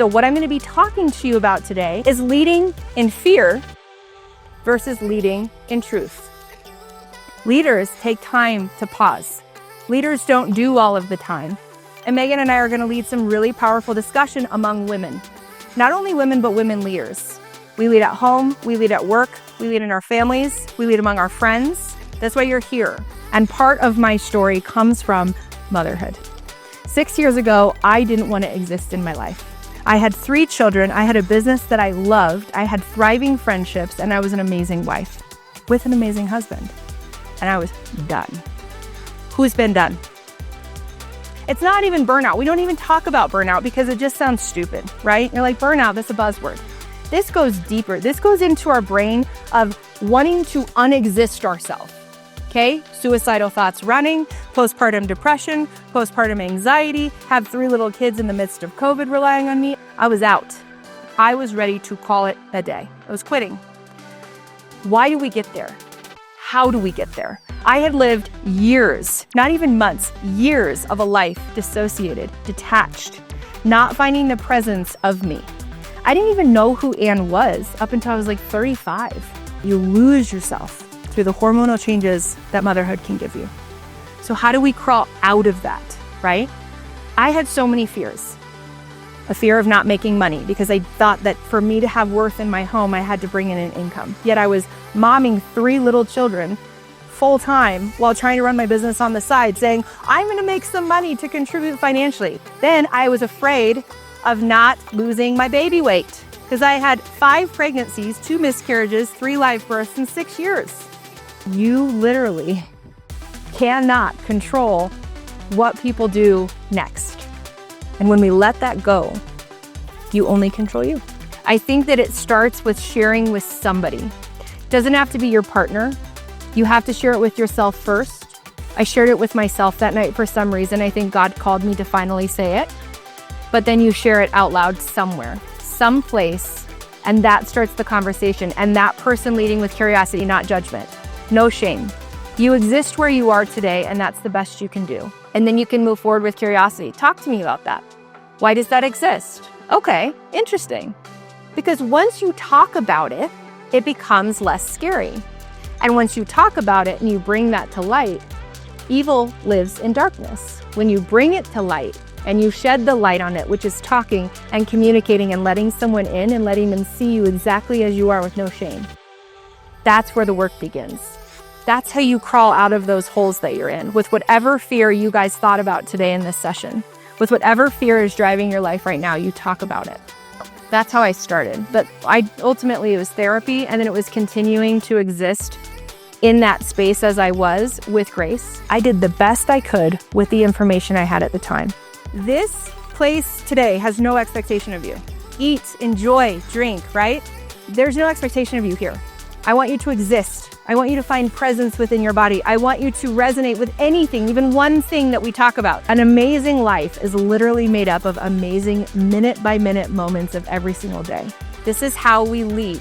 So what I'm going to be talking to you about today is leading in fear versus leading in truth. Leaders take time to pause. Leaders don't do all of the time. And Megan and I are going to lead some really powerful discussion among women. Not only women, but women leaders. We lead at home, we lead at work, we lead in our families, we lead among our friends. That's why you're here. And part of my story comes from motherhood. 6 years ago, I didn't want to exist in my life. I had 3 children, I had a business that I loved, I had thriving friendships, and I was an amazing wife with an amazing husband. And I was done. Who's been done? It's not even burnout. We don't even talk about burnout because it just sounds stupid, right? You're like, burnout, that's a buzzword. This goes deeper. This goes into our brain of wanting to unexist ourselves, okay? Suicidal thoughts running, postpartum depression, postpartum anxiety, have 3 little kids in the midst of COVID relying on me. I was out. I was ready to call it a day. I was quitting. Why do we get there? How do we get there? I had lived years, not even months, years of a life dissociated, detached, not finding the presence of me. I didn't even know who Anne was up until I was like 35. You lose yourself through the hormonal changes that motherhood can give you. So how do we crawl out of that, right? I had so many fears. A fear of not making money because I thought that for me to have worth in my home, I had to bring in an income. Yet I was momming 3 little children full time while trying to run my business on the side, saying, I'm gonna make some money to contribute financially. Then I was afraid of not losing my baby weight because I had 5 pregnancies, 2 miscarriages, 3 live births in 6 years. You literally cannot control what people do next. And when we let that go, you only control you. I think that it starts with sharing with somebody. It doesn't have to be your partner. You have to share it with yourself first. I shared it with myself that night for some reason. I think God called me to finally say it. But then you share it out loud somewhere, someplace, and that starts the conversation. And that person leading with curiosity, not judgment. No shame. You exist where you are today, and that's the best you can do. And then you can move forward with curiosity. Talk to me about that. Why does that exist? Okay, interesting. Because once you talk about it, it becomes less scary. And once you talk about it and you bring that to light, evil lives in darkness. When you bring it to light and you shed the light on it, which is talking and communicating and letting someone in and letting them see you exactly as you are with no shame, that's where the work begins. That's how you crawl out of those holes that you're in with whatever fear you guys thought about today in this session. With whatever fear is driving your life right now, you talk about it. That's how I started. But ultimately it was therapy, and then it was continuing to exist in that space as I was with grace. I did the best I could with the information I had at the time. This place today has no expectation of you. Eat, enjoy, drink, right? There's no expectation of you here. I want you to exist. I want you to find presence within your body. I want you to resonate with anything, even one thing that we talk about. An amazing life is literally made up of amazing minute-by-minute moments of every single day. This is how we lead.